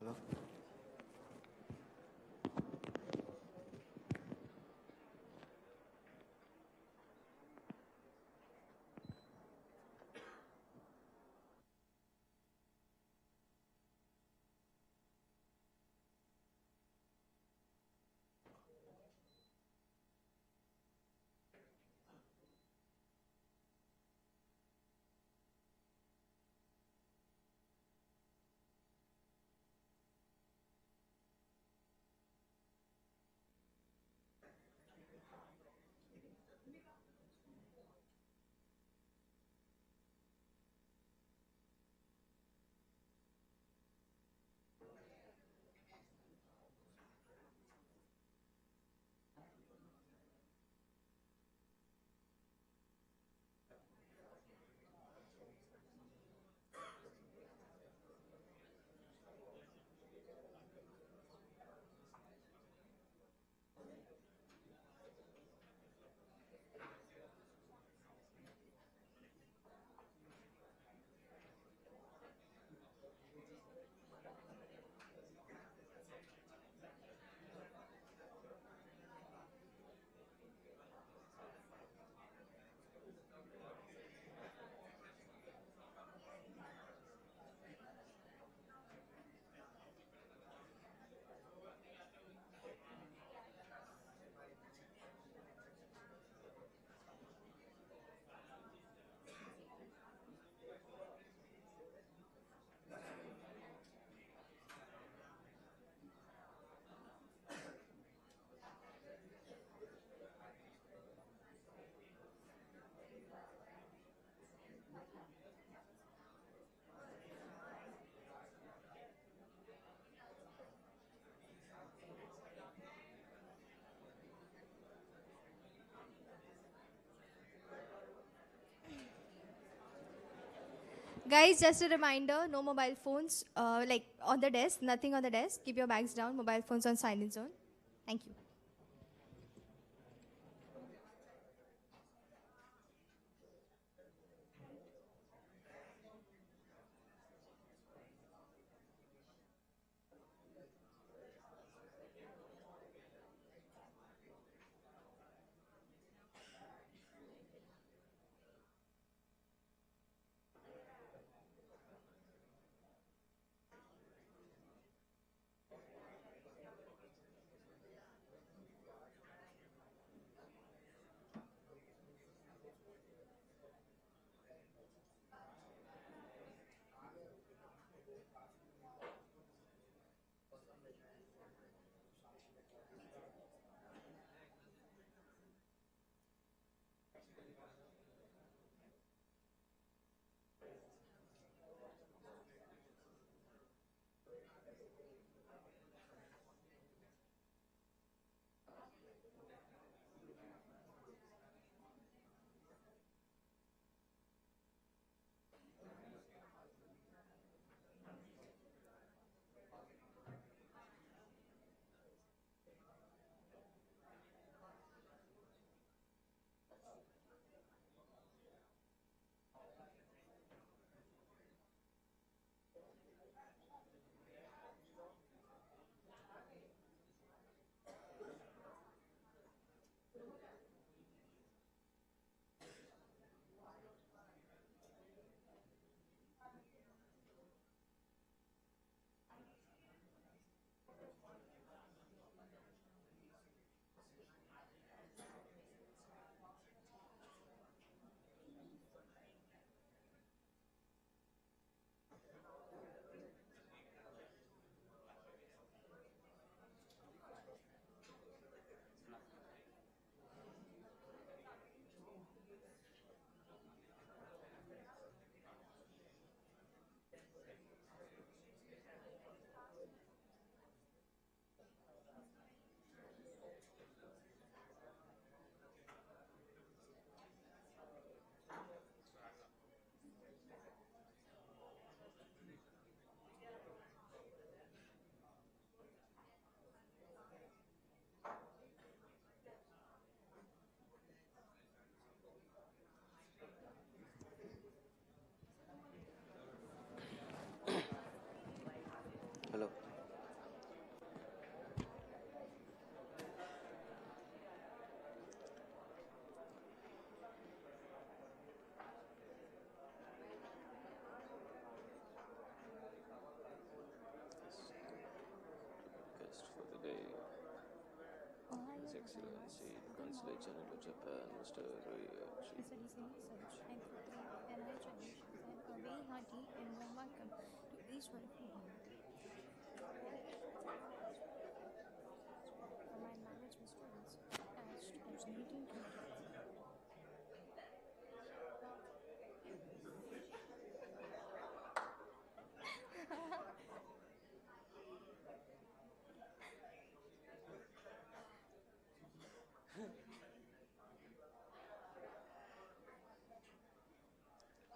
Hello? Guys, just a reminder, no mobile phones like on the desk, nothing on the desk. Keep your bags down, mobile phones on silent zone. Thank you. Excellency, Consulate General of Japan, Mr. Ryoji. Studies in Research, and NIH and a very hearty and warm welcome to each one of you. For my management students attached as 1920.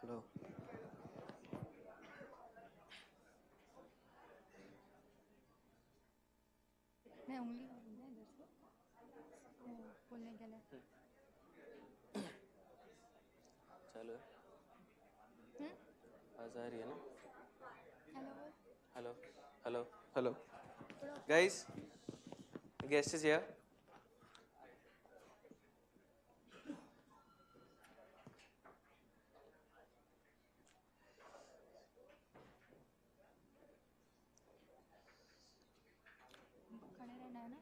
Hello. मैं उंगली करूँगा इधर से वो बोलने के लिए चलो आवाज आ रही है ना hello hello guys, the guest is here. खड़े रहना है ना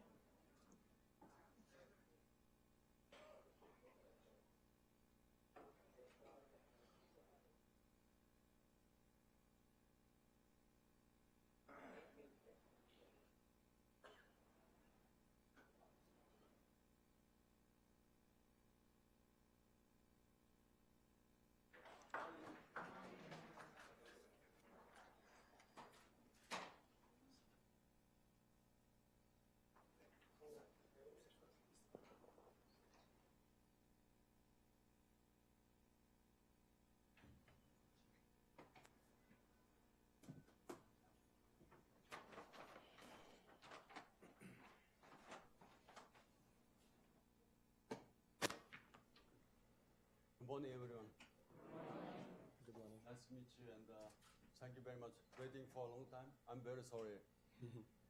Good morning, everyone. Good morning. Nice to meet you, and thank you very much. Waiting for a long time. I'm very sorry.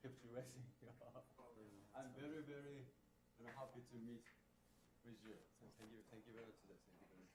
Kept you waiting. I'm very, very happy to meet with you. So thank you very much. Thank you very much.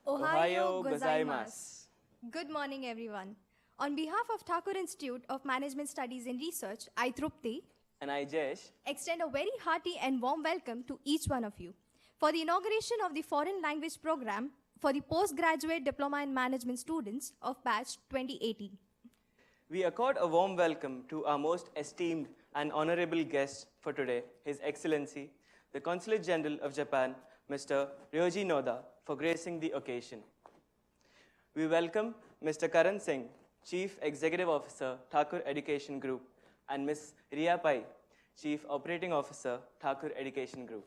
Ohayo gozaimasu. Good morning, everyone. On behalf of Thakur Institute of Management Studies and Research, I, Trupti, And I, Jesh. extend a very hearty and warm welcome to each one of you for the inauguration of the Foreign Language Program for the Postgraduate Diploma in Management students of Batch 2018. We accord a warm welcome to our most esteemed and honorable guest for today, His Excellency, the Consulate General of Japan, Mr. Ryoji Noda, for gracing the occasion. We welcome Mr. Karan Singh, Chief Executive Officer, Thakur Education Group, and Ms. Riya Pai, Chief Operating Officer, Thakur Education Group.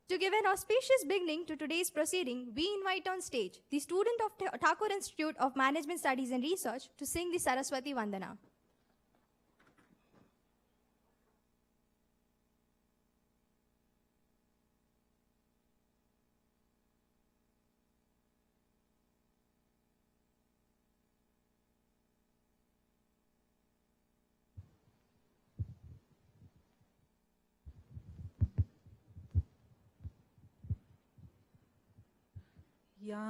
To give an auspicious beginning to today's proceeding, we invite on stage the student of Thakur Institute of Management Studies and Research to sing the Saraswati Vandana. या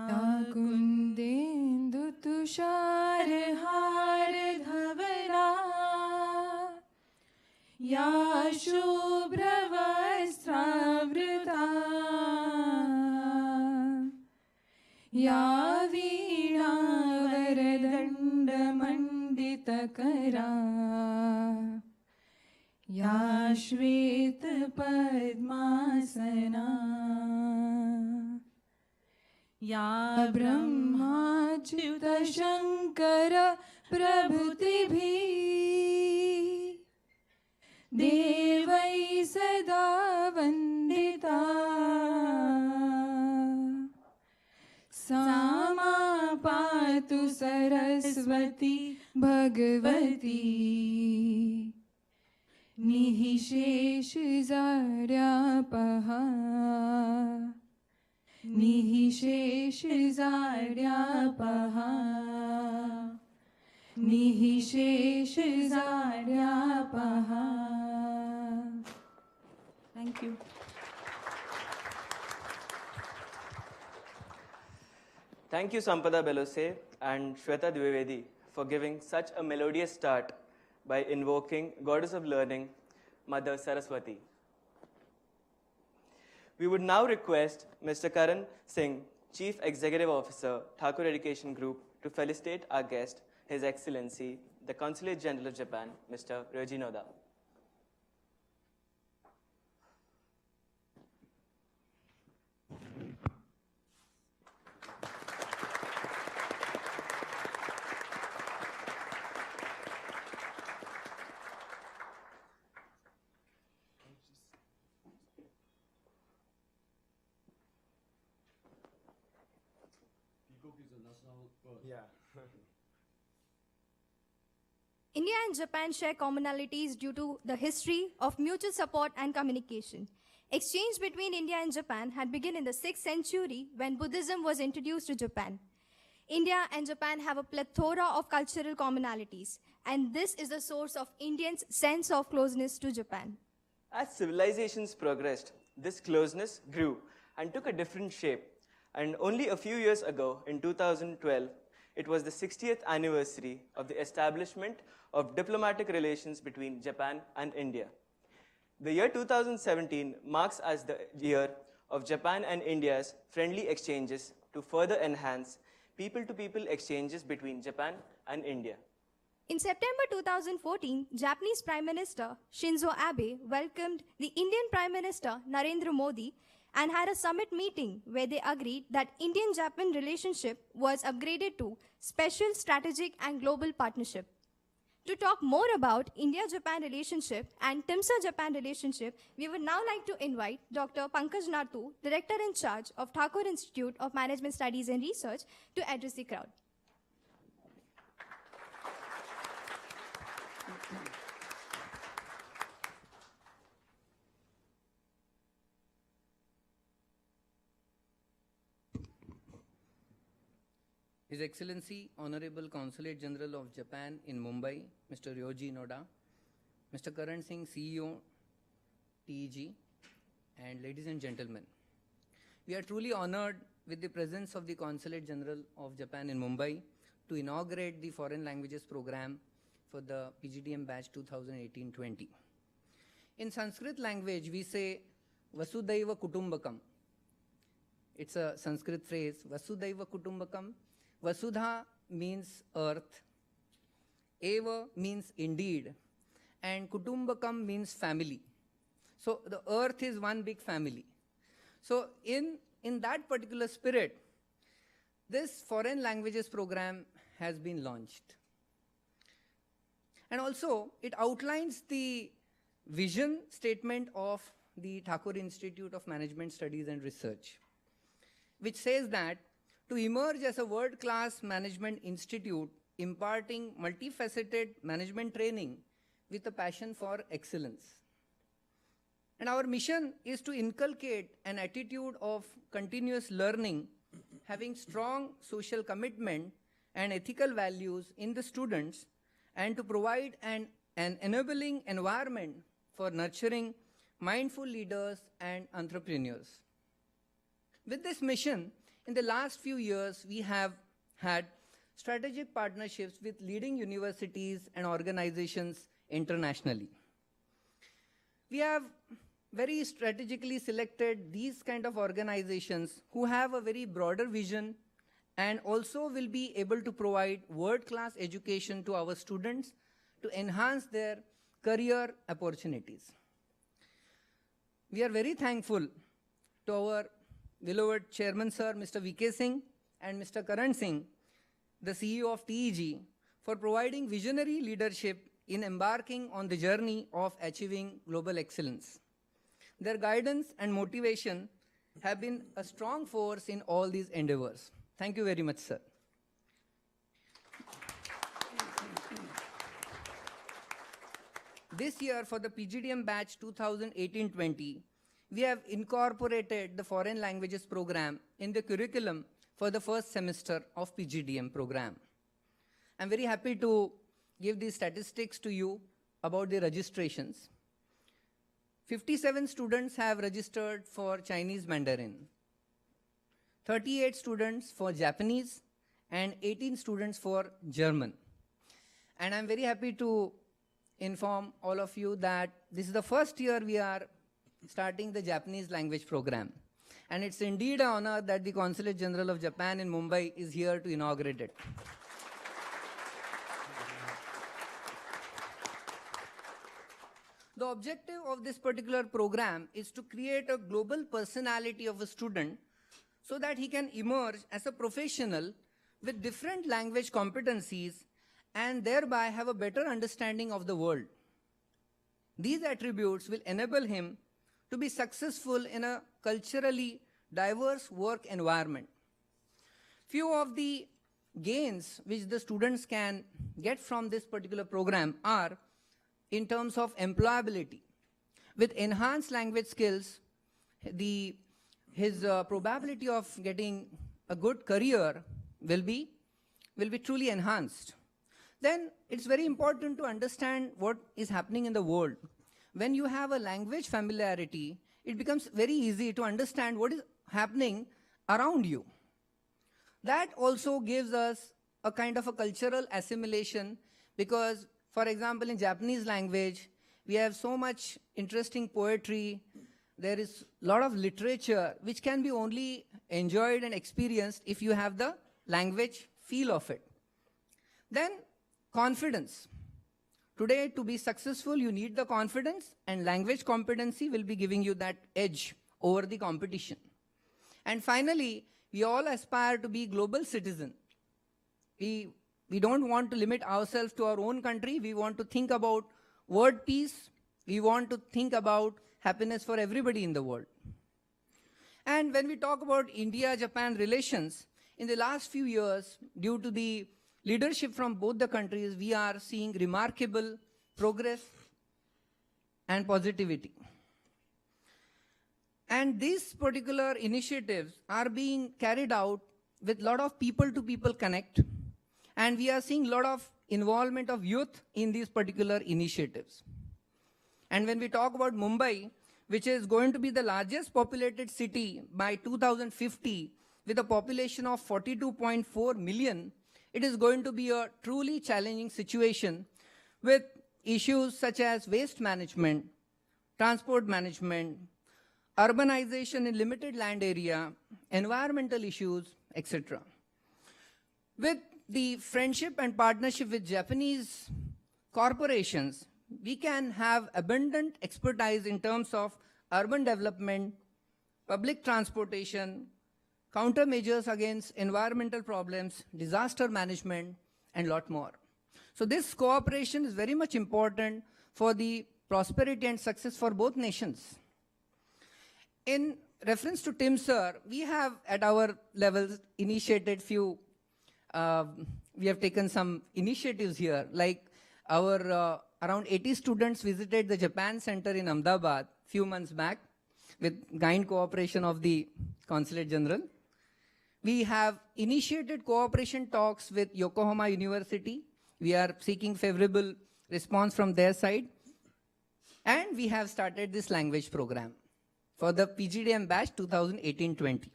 कुन्देन्दु तुषारहार धवला या शुभ्रवस्त्रावृता या वीणावरदण्डमण्डितकरा या श्वेतपद्मासना या ब्रह्माच्युत शङ्कर प्रभृतिभिः देवैः सदा वन्दिता सा मा पातु सरस्वती भगवती निःशेषजाड्यापहा निःशेषजाड्यापहा निहिशेष जाड्या पहा. Thank you. Thank you, Sampada Belose and Shweta Dwivedi, for giving such a melodious start by invoking Goddess of Learning, Mother Saraswati. We would now request Mr. Karan Singh, Chief Executive Officer, Thakur Education Group, to felicitate our guest, His Excellency, the Consulate General of Japan, Mr. Ryoji Noda. Peacock is a national bird. Yeah. India and Japan share commonalities due to the history of mutual support and communication. Exchange between India and Japan had begun in the 6th century when Buddhism was introduced to Japan. India and Japan have a plethora of cultural commonalities, and this is the source of Indians' sense of closeness to Japan. As civilizations progressed, this closeness grew and took a different shape. And only a few years ago, in 2012, it was the 60th anniversary of the establishment of diplomatic relations between Japan and India. The year 2017 marks as the year of Japan and India's friendly exchanges to further enhance people-to-people exchanges between Japan and India. In September 2014, Japanese Prime Minister Shinzo Abe welcomed the Indian Prime Minister Narendra Modi and had a summit meeting where they agreed that Indian-Japan relationship was upgraded to special strategic and global partnership. To talk more about India-Japan relationship and TIMSA-Japan relationship, we would now like to invite Dr. Pankaj Nathu, Director in charge of Thakur Institute of Management Studies and Research, to address the crowd. His Excellency, Honorable Consulate General of Japan in Mumbai, Mr. Ryoji Noda, Mr. Karan Singh, CEO, TEG, and ladies and gentlemen, we are truly honored with the presence of the Consulate General of Japan in Mumbai to inaugurate the Foreign Languages Program for the PGDM batch 2018-20. In Sanskrit language, we say Vasudhaiva Kutumbakam. It's a Sanskrit phrase, Vasudhaiva Kutumbakam. Vasudha means earth, Eva means indeed, and Kutumbakam means family. So the earth is one big family. So in that particular spirit, this foreign languages program has been launched. And also it outlines the vision statement of the Thakur Institute of Management Studies and Research, which says that to emerge as a world-class management institute imparting multifaceted management training with a passion for excellence. And our mission is to inculcate an attitude of continuous learning, having strong social commitment and ethical values in the students, and to provide an enabling environment for nurturing mindful leaders and entrepreneurs. With this mission, in the last few years, we have had strategic partnerships with leading universities and organizations internationally. We have very strategically selected these kind of organizations who have a very broader vision and also will be able to provide world-class education to our students to enhance their career opportunities. We are very thankful to our beloved Chairman Sir, Mr. V.K. Singh, and Mr. Karan Singh, the CEO of TEG, for providing visionary leadership in embarking on the journey of achieving global excellence. Their guidance and motivation have been a strong force in all these endeavors. Thank you very much, sir. This year, for the PGDM batch 2018-20, we have incorporated the foreign languages program in the curriculum for the first semester of PGDM program. I'm very happy to give these statistics to you about the registrations. 57 students have registered for Chinese Mandarin, 38 students for Japanese, and 18 students for German. And I'm very happy to inform all of you that this is the first year we are starting the Japanese language program. And it's indeed an honor that the Consulate General of Japan in Mumbai is here to inaugurate it. The objective of this particular program is to create a global personality of a student so that he can emerge as a professional with different language competencies and thereby have a better understanding of the world. These attributes will enable him to be successful in a culturally diverse work environment. Few of the gains which the students can get from this particular program are in terms of employability. With enhanced language skills, his probability of getting a good career will be truly enhanced. Then it's very important to understand what is happening in the world. When you have a language familiarity, it becomes very easy to understand what is happening around you. That also gives us a kind of a cultural assimilation because, for example, in Japanese language, we have so much interesting poetry. There is a lot of literature which can be only enjoyed and experienced if you have the language feel of it. Then confidence. Today, to be successful, you need the confidence, and language competency will be giving you that edge over the competition. And finally, we all aspire to be global citizens. We don't want to limit ourselves to our own country. We want to think about world peace. We want to think about happiness for everybody in the world. And when we talk about India-Japan relations, in the last few years, due to the leadership from both the countries, we are seeing remarkable progress and positivity. And these particular initiatives are being carried out with a lot of people-to-people connect, and we are seeing a lot of involvement of youth in these particular initiatives. And when we talk about Mumbai, which is going to be the largest populated city by 2050, with a population of 42.4 million, it is going to be a truly challenging situation with issues such as waste management, transport management, urbanization in limited land area, environmental issues, etc. With the friendship and partnership with Japanese corporations, we can have abundant expertise in terms of urban development, public transportation, countermeasures against environmental problems, disaster management, and a lot more. So this cooperation is very much important for the prosperity and success for both nations. In reference to Tim Sir, we have at our levels initiated we have taken some initiatives here, like our around 80 students visited the Japan Center in Ahmedabad few months back with kind cooperation of the Consulate General. We have initiated cooperation talks with Yokohama University. We are seeking favorable response from their side. And we have started this language program for the PGDM batch 2018-20.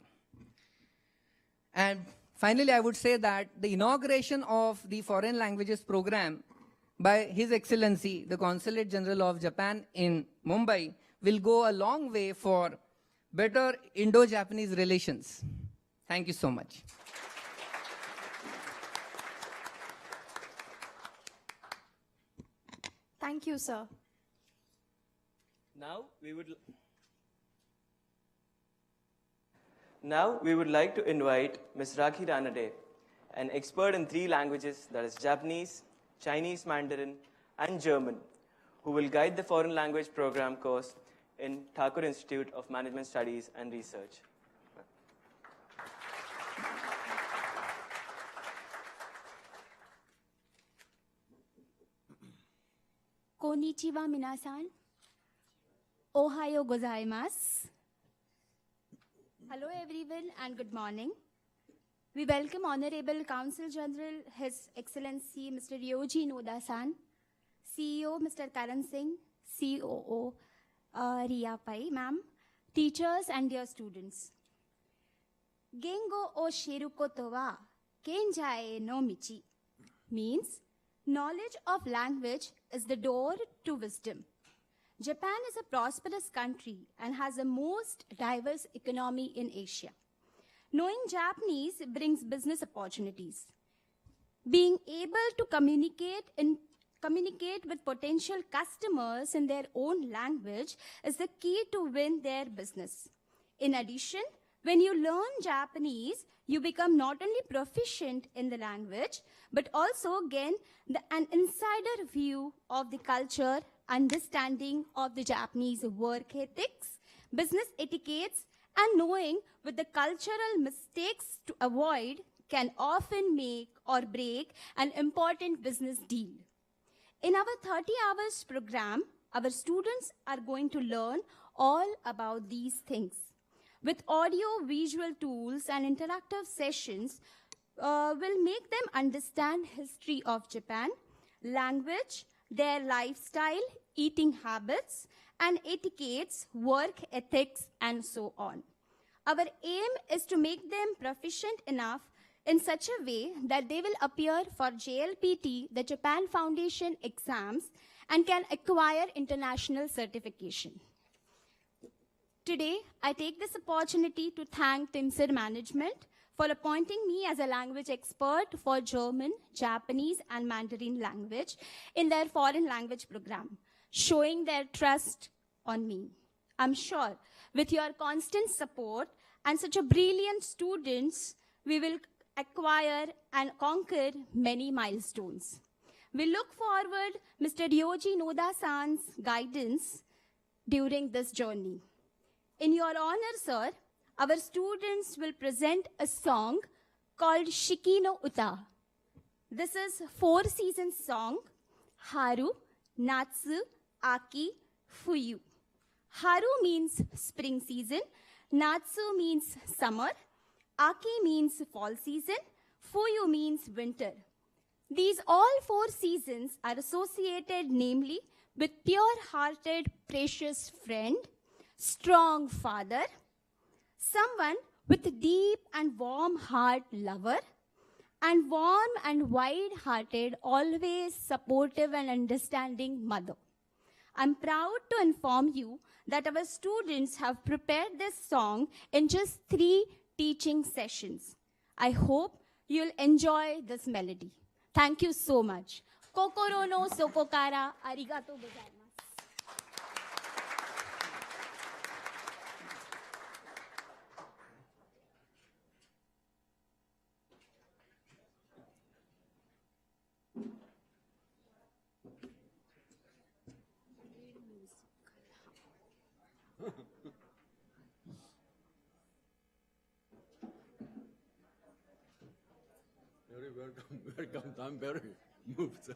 And finally, I would say that the inauguration of the Foreign Languages Program by His Excellency, the Consulate General of Japan in Mumbai, will go a long way for better Indo-Japanese relations. Thank you so much. Thank you, sir. Now we would like to invite Ms. Rakhi Ranade, an expert in 3 languages, that is Japanese, Chinese Mandarin, and German, who will guide the foreign language program course in Thakur Institute of Management Studies and Research. Konnichiwa minasan. Ohayo gozaimasu. Hello everyone and good morning. We welcome Honorable Counsel General, His Excellency Mr. Ryoji Noda-san, CEO Mr. Karan Singh, COO Riya Pai, ma'am, teachers and dear students. Gengo o shirukoto wa kenjae no michi means knowledge of language is the door to wisdom. Japan is a prosperous country and has the most diverse economy in Asia. Knowing Japanese brings business opportunities. Being able to communicate with potential customers in their own language is the key to win their business. In addition, when you learn Japanese, you become not only proficient in the language, but also gain an insider view of the culture, understanding of the Japanese work ethics, business etiquettes, and knowing with the cultural mistakes to avoid can often make or break an important business deal. In our 30 hours program, our students are going to learn all about these things. With audio-visual tools and interactive sessions, will make them understand history of Japan, language, their lifestyle, eating habits, and etiquettes, work ethics, and so on. Our aim is to make them proficient enough in such a way that they will appear for JLPT, the Japan Foundation exams, and can acquire international certification. Today, I take this opportunity to thank TIMSIR management for appointing me as a language expert for German, Japanese, and Mandarin language in their foreign language program, showing their trust on me. I'm sure with your constant support and such a brilliant students, we will acquire and conquer many milestones. We look forward Mr. Ryoji Noda-san's guidance during this journey. In your honor, sir, our students will present a song called Shiki no Uta. This is 4-season song, Haru, Natsu, Aki, Fuyu. Haru means spring season, Natsu means summer, Aki means fall season, Fuyu means winter. These all 4 seasons are associated namely with pure-hearted, precious friend, strong father, someone with a deep and warm heart lover, and warm and wide-hearted, always supportive and understanding mother. I'm proud to inform you that our students have prepared this song in just 3 teaching sessions. I hope you'll enjoy this melody. Thank you so much. Kokoro no soko kara arigatou gozaimasu. Very welcome. I'm very moved.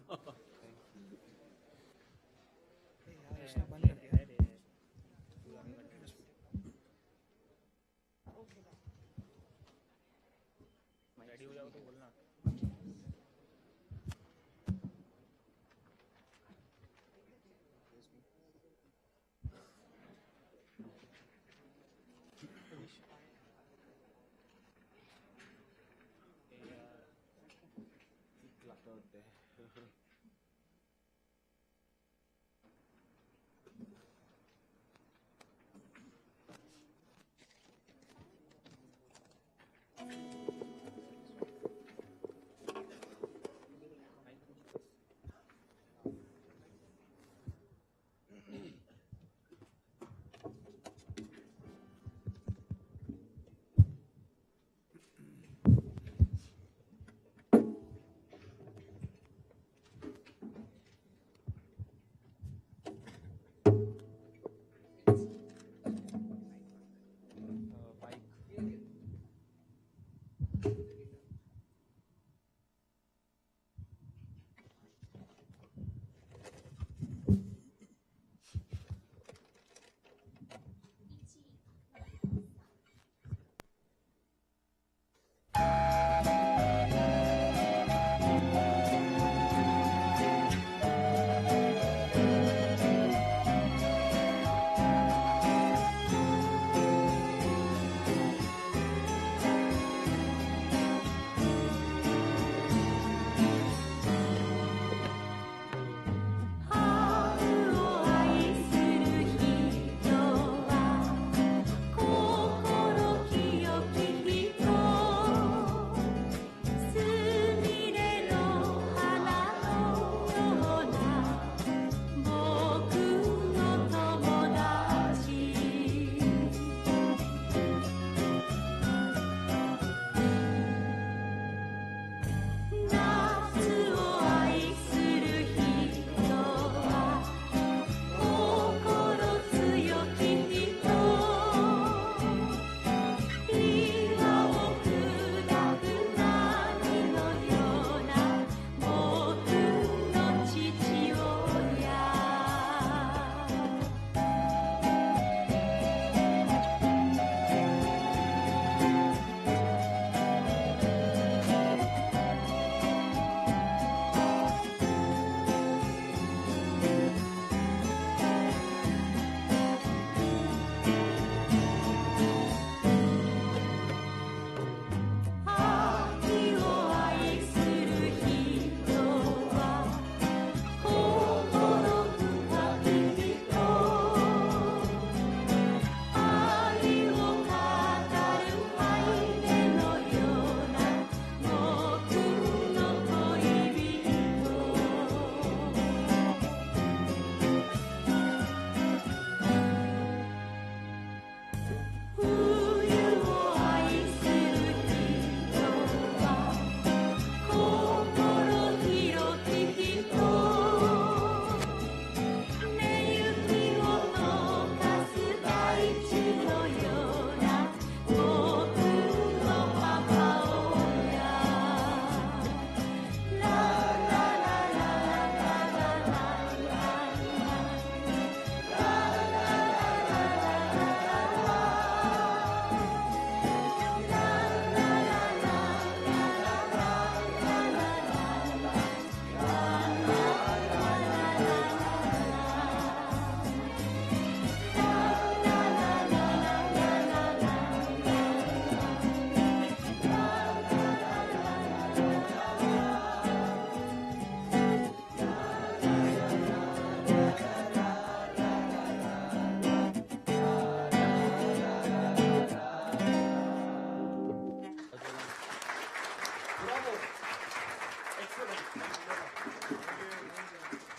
Thank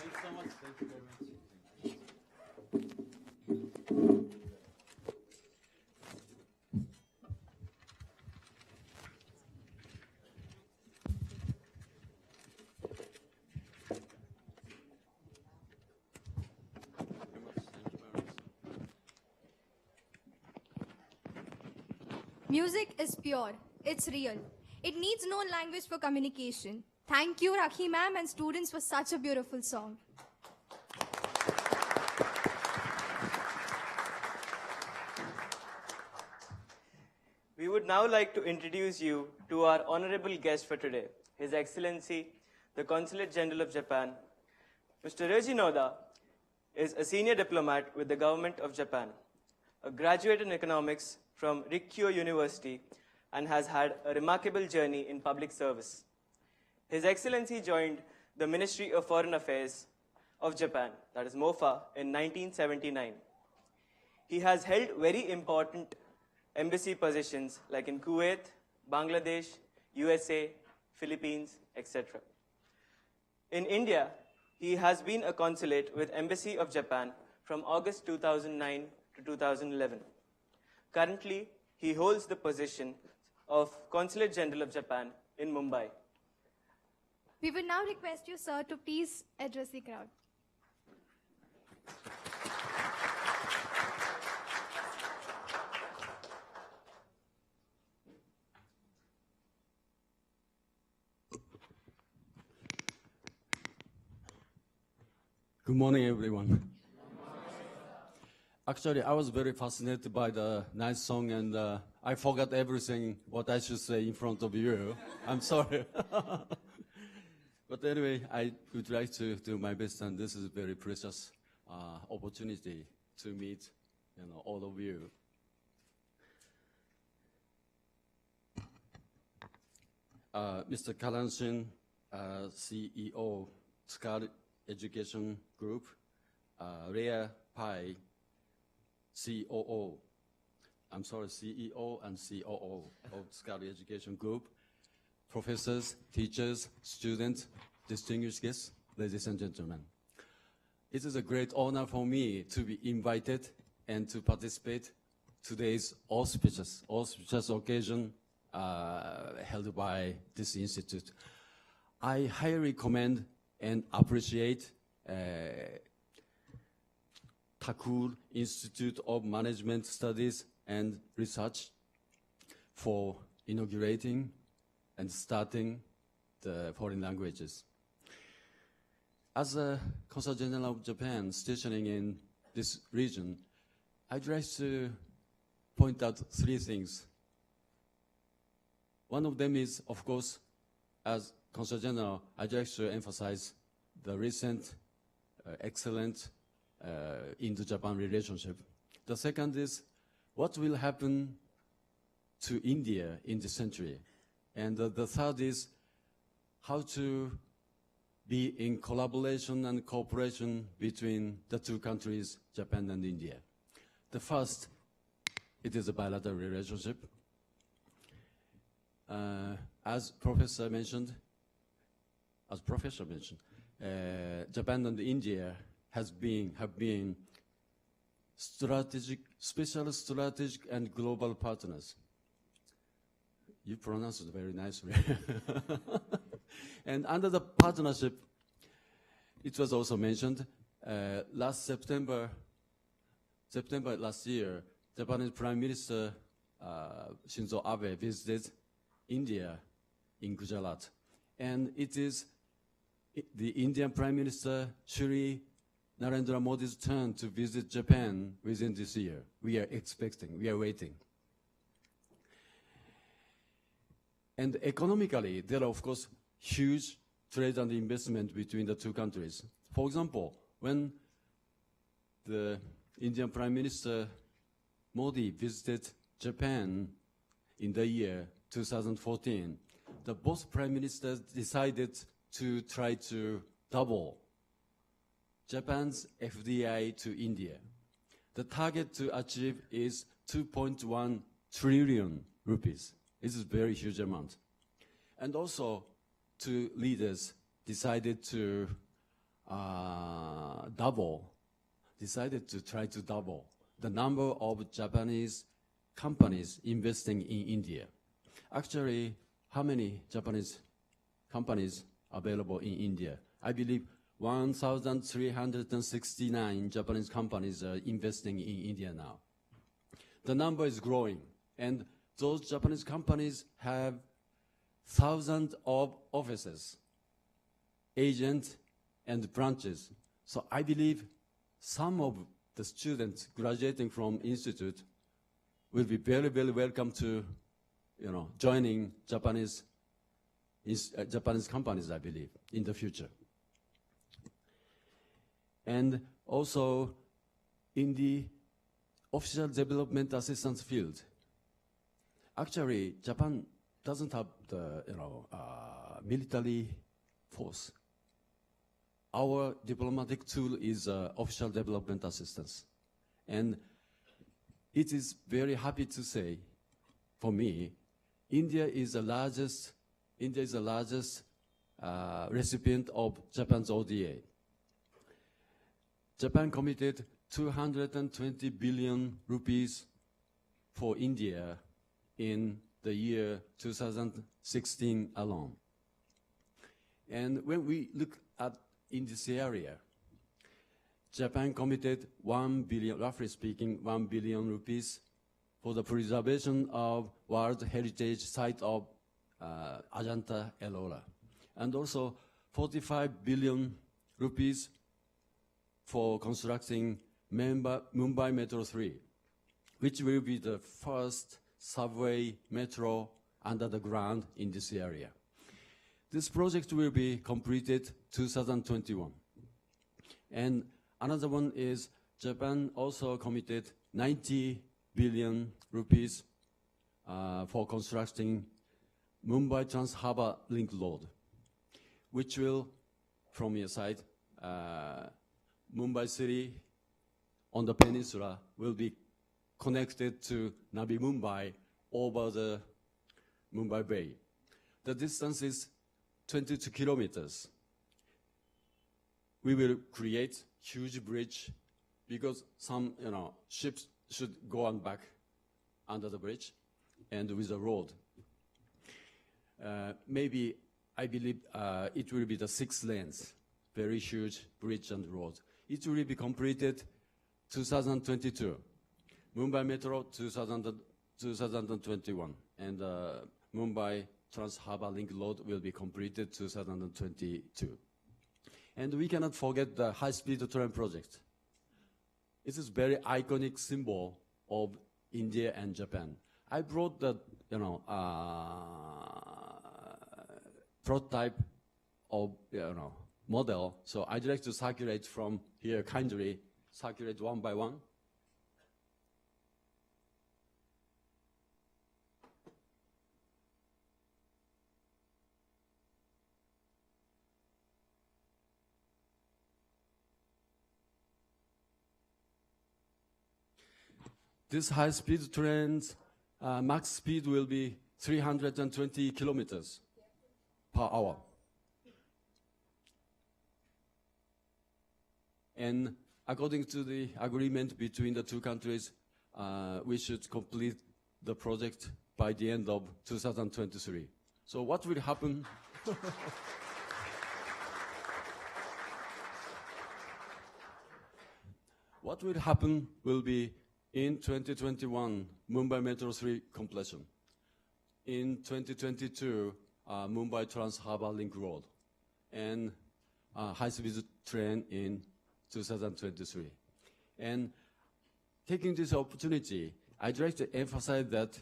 you so much. Thank you very much. Music is pure. It's real. It needs no language for communication. Thank you, Rakhi ma'am and students, for such a beautiful song. We would now like to introduce you to our honorable guest for today, His Excellency, the Consulate General of Japan. Mr. Ryoji Noda is a senior diplomat with the government of Japan, a graduate in economics from Rikkyo University, and has had a remarkable journey in public service. His Excellency joined the Ministry of Foreign Affairs of Japan, that is MOFA, in 1979. He has held very important embassy positions like in Kuwait, Bangladesh, USA, Philippines, etc. In India, he has been a consulate with Embassy of Japan from August 2009 to 2011. Currently, he holds the position of Consulate General of Japan in Mumbai. We would now request you, sir, to please address the crowd. Good morning, everyone. Actually, I was very fascinated by the nice song, and I forgot everything what I should say in front of you. I'm sorry. But anyway, I would like to do my best, and this is a very precious opportunity to meet, all of you. Mr. Karan-shin, CEO, Scar Education Group, Rhea Pai, CEO and COO of Scar Education Group, professors, teachers, students, distinguished guests, ladies and gentlemen. It is a great honor for me to be invited and to participate today's auspicious occasion held by this institute. I highly commend and appreciate Thakur Institute of Management Studies and Research for inaugurating and starting the foreign languages. As a Consul General of Japan stationing in this region, I'd like to point out three things. One of them is, of course, as Consul General, I'd like to emphasize the recent excellent Indo-Japan relationship. The second is what will happen to India in this century. And the third is how to be in collaboration and cooperation between the two countries, Japan and India. The first, it is a bilateral relationship. As Professor mentioned, Japan and India have been special strategic and global partners. You pronounced it very nicely. And under the partnership, it was also mentioned, last September last year, Japanese Prime Minister Shinzo Abe visited India in Gujarat. And it is the Indian Prime Minister Shri Narendra Modi's turn to visit Japan within this year. We are waiting. And economically, there are, of course, huge trade and investment between the two countries. For example, when the Indian Prime Minister Modi visited Japan in the year 2014, the both prime ministers decided to try to double Japan's FDI to India. The target to achieve is 2.1 trillion rupees. This is a very huge amount. And also, two leaders decided to try to double the number of Japanese companies investing in India. Actually, how many Japanese companies available in India? I believe 1,369 Japanese companies are investing in India now. The number is growing, and those Japanese companies have thousands of offices, agents, and branches. So I believe some of the students graduating from institute will be very, very welcome to, joining Japanese companies, I believe, in the future. And also, in the official development assistance field, actually, Japan doesn't have the military force. Our diplomatic tool is official development assistance. And it is very happy to say, for me, India is the largest recipient of Japan's ODA. Japan committed 220 billion rupees for India in the year 2016 alone. And when we look at in this area, Japan committed 1 billion, roughly speaking, 1 billion rupees for the preservation of World Heritage Site of Ajanta Ellora, and also 45 billion rupees for constructing Mumbai Metro 3, which will be the first subway metro under the ground in this area. This project will be completed 2021. And another one is Japan also committed 90 billion rupees for constructing Mumbai Trans-Harbour Link Road, which will, from your side, Mumbai City on the peninsula will be connected to Navi Mumbai over the Mumbai Bay. The distance is 22 kilometers. We will create huge bridge because some, ships should go on back under the bridge and with a road. Maybe, I believe, it will be the 6 lanes, very huge bridge and road. It will be completed 2022. Mumbai Metro 2021, and Mumbai Trans-Harbour Link Road will be completed 2022. And we cannot forget the high-speed train project. It is very iconic symbol of India and Japan. I brought the, prototype of, model. So I'd like to circulate from here, kindly circulate one by one. This high-speed train's max speed will be 320 kilometers per hour. And according to the agreement between the two countries, we should complete the project by the end of 2023. So what will happen? What will happen will be in 2021, Mumbai Metro 3 completion. In 2022, Mumbai Trans-Harbour Link Road. And high-speed train in 2023. And taking this opportunity, I'd like to emphasize that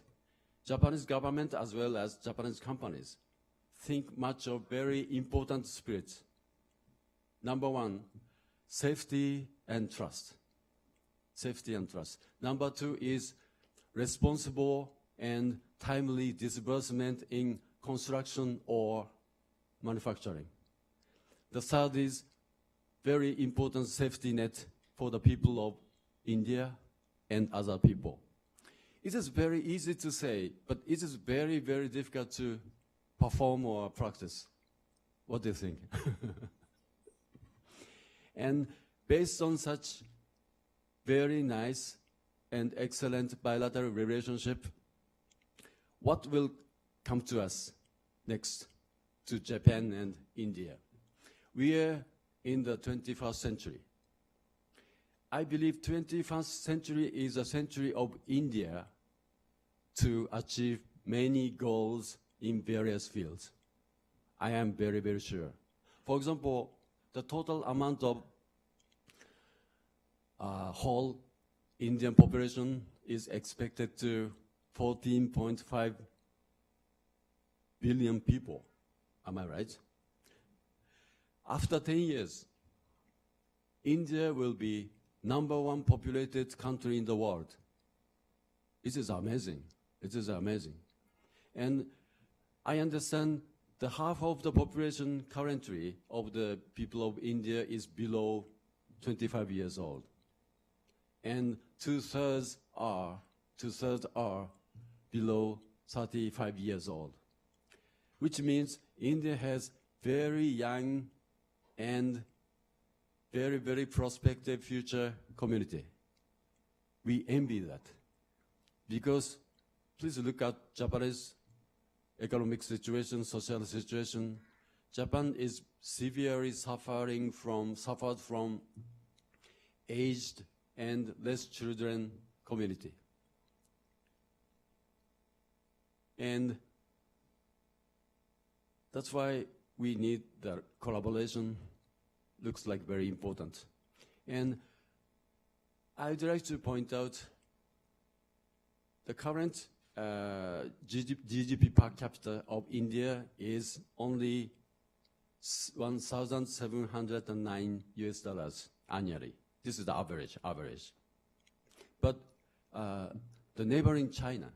Japanese government as well as Japanese companies think much of very important spirits. Number one, safety and trust. Safety and trust. Number two is responsible and timely disbursement in construction or manufacturing. The third is very important safety net for the people of India and other people. It is very easy to say, but it is very, very difficult to perform or practice. What do you think? And based on such very nice and excellent bilateral relationship, what will come to us next to Japan and India? We are in the 21st century. I believe 21st century is a century of India to achieve many goals in various fields. I am very, very sure. For example, the total amount of whole Indian population is expected to 14.5 billion people. Am I right? After 10 years, India will be #1 populated country in the world. It is amazing. It is amazing. And I understand the half of the population currently of the people of India is below 25 years old. And two-thirds are below 35 years old, which means India has very young and very, very prospective future community. We envy that. Because please look at Japanese economic situation, social situation. Japan is severely suffered from aged and less children community. And that's why we need the collaboration. Looks like very important. And I would like to point out the current GDP per capita of India is only $1,709 annually. This is the average. But the neighboring China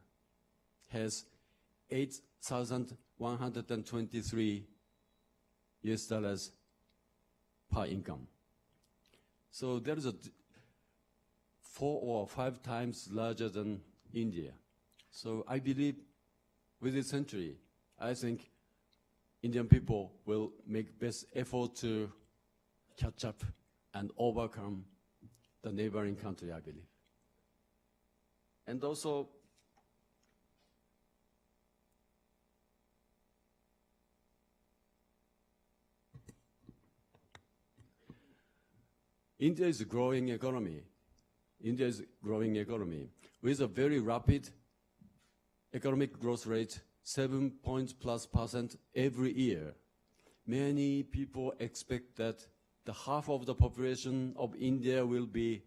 has $8,123 per income. So there is a 4 or 5 times larger than India. So I believe with this century, I think Indian people will make best effort to catch up and overcome the neighboring country, I believe. And also, India is a growing economy. India is a growing economy with a very rapid economic growth rate, 7+ % every year. Many people expect that the half of the population of India will be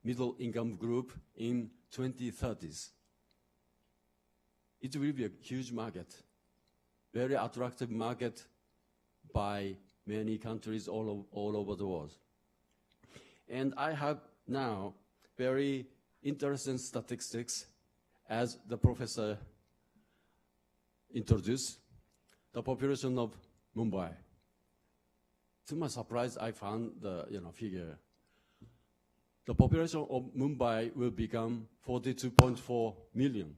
middle income group in 2030s. It will be a huge market, very attractive market by many countries all over the world. And I have now very interesting statistics as the professor introduced, the population of Mumbai. To my surprise, I found the figure. The population of Mumbai will become 42.4 million.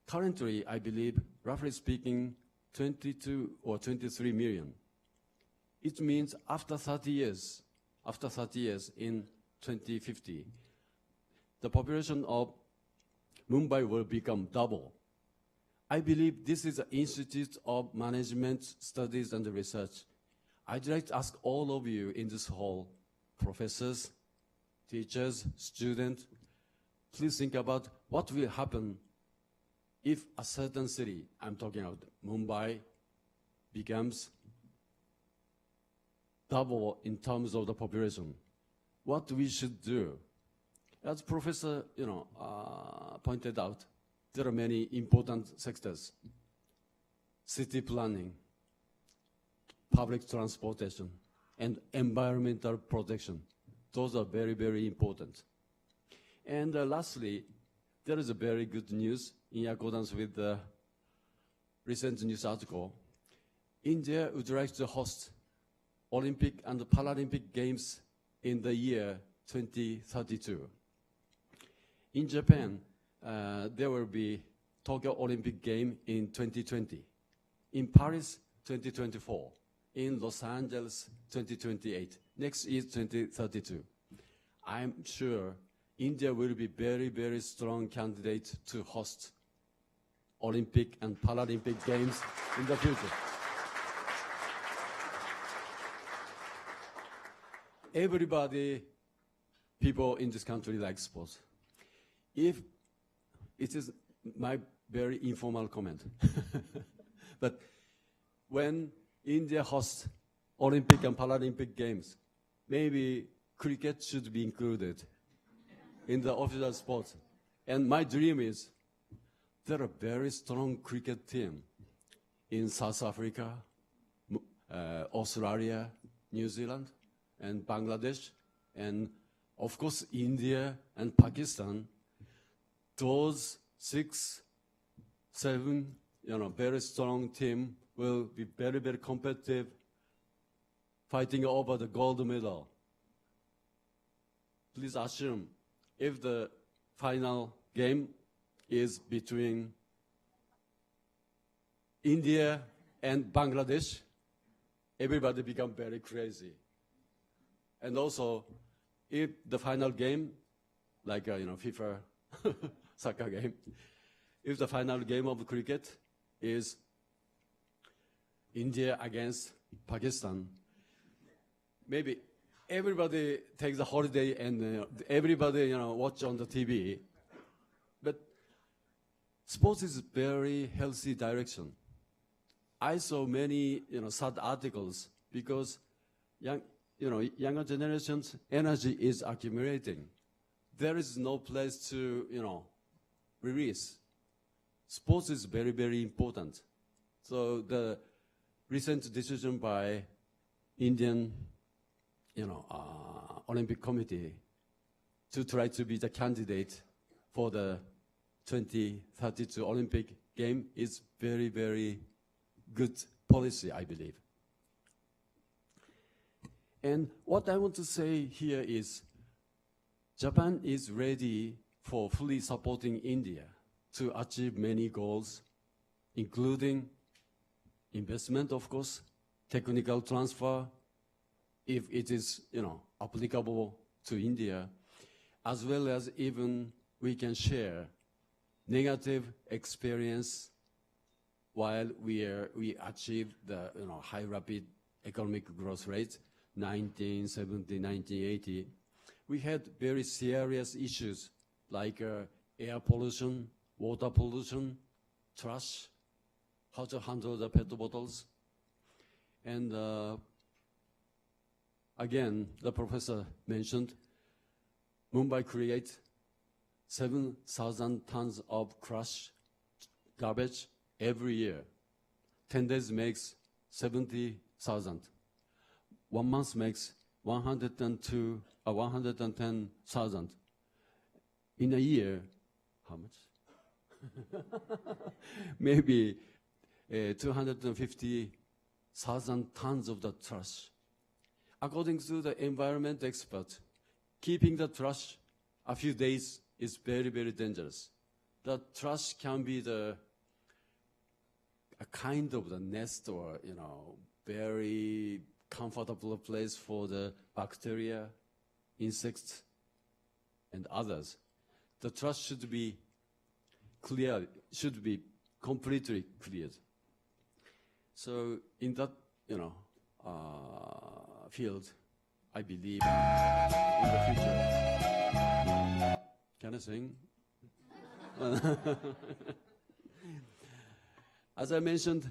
Currently, I believe, roughly speaking, 22 or 23 million. It means after 30 years in 2050, the population of Mumbai will become double. I believe this is the Institute of Management Studies and Research. I'd like to ask all of you in this hall, professors, teachers, students, please think about what will happen if a certain city, I'm talking about Mumbai, becomes double in terms of the population. What we should do? As Professor pointed out, there are many important sectors. City planning, public transportation, and environmental protection. Those are very, very important. And lastly, there is a very good news in accordance with the recent news article. India would like to host Olympic and Paralympic Games in the year 2032. In Japan, there will be Tokyo Olympic Game in 2020. In Paris, 2024. in Los Angeles 2028. Next is 2032. I'm sure India will be very, very strong candidate to host Olympic and Paralympic Games in the future. Everybody, people in this country like sports. If it is my very informal comment, but when India hosts Olympic and Paralympic Games, maybe cricket should be included in the official sports. And my dream is there are very strong cricket team in South Africa, Australia, New Zealand, and Bangladesh, and of course India and Pakistan. Those 6, 7, very strong team will be very, very competitive, fighting over the gold medal. Please assume if the final game is between India and Bangladesh, everybody become very crazy. And also, if the final game, like FIFA soccer game, if the final game of cricket is India against Pakistan, maybe everybody takes a holiday and everybody watch on the TV. But sports is very healthy direction. I saw many sad articles because younger generations' energy is accumulating. There is no place to release. Sports is very, very important. So the recent decision by Indian Olympic Committee to try to be the candidate for the 2032 Olympic game is very, very good policy, I believe. And what I want to say here is Japan is ready for fully supporting India to achieve many goals, including investment, of course, technical transfer, if it is, applicable to India, as well as even we can share negative experience while we achieve the high rapid economic growth rate, 1970, 1980. We had very serious issues like air pollution, water pollution, trash, how to handle the PET bottles. And again, the professor mentioned Mumbai creates 7,000 tons of crushed garbage every year. 10 days makes 70,000. 1 month makes 110,000. In a year, how much? Maybe 250,000 tons of the trash. According to the environment expert, keeping the trash a few days is very, very dangerous. The trash can be a kind of the nest or, very comfortable place for the bacteria, insects, and others. The trash should be clear, should be completely cleared. So in that, field, I believe in the future. Can I sing? As I mentioned,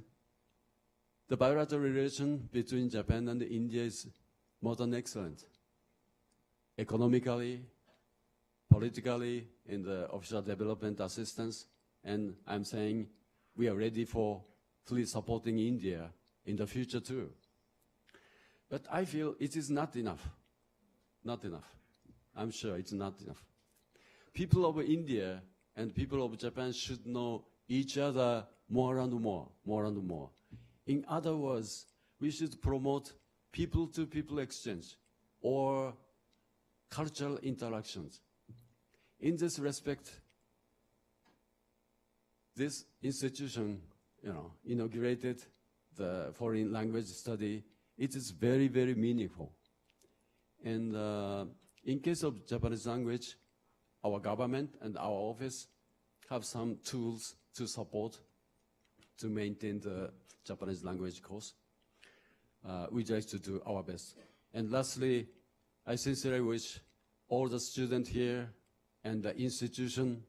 the bilateral relation between Japan and India is more than excellent. Economically, politically, in the official development assistance, and I'm saying we are ready for fully supporting India in the future too. But I feel it is not enough. Not enough. I'm sure it's not enough. People of India and people of Japan should know each other more and more, more and more. In other words, we should promote people-to-people exchange or cultural interactions. In this respect, this institution, inaugurated the foreign language study it is very, very meaningful. And in case of Japanese language, our government and our office have some tools to support to maintain the Japanese language course. We try to do our best. And lastly, I sincerely wish all the students here and the institution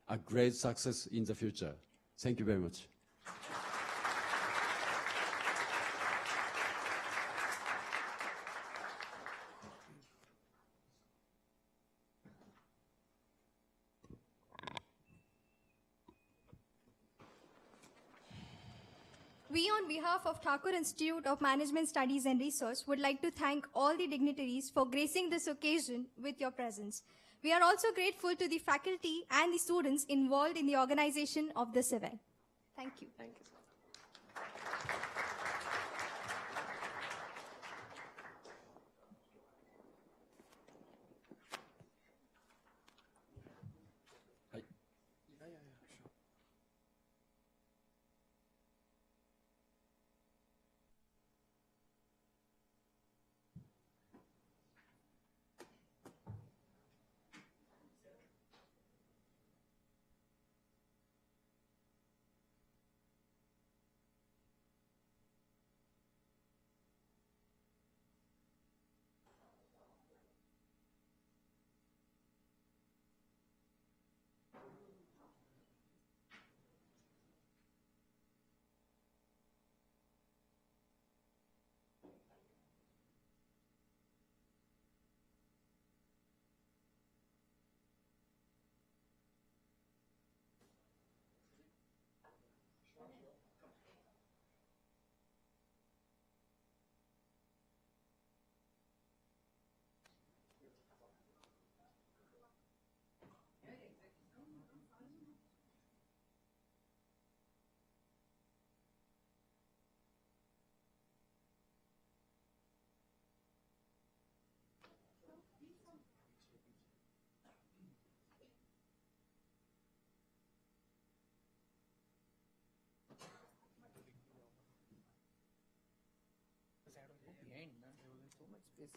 a great success in the future. Thank you very much. We, on behalf of Thakur Institute of Management Studies and Research, would like to thank all the dignitaries for gracing this occasion with your presence. We are also grateful to the faculty and the students involved in the organization of this event. Thank you. Thank you, sir. Behind, man. There was so much space.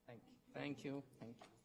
Thank you. Thank you. Thank you.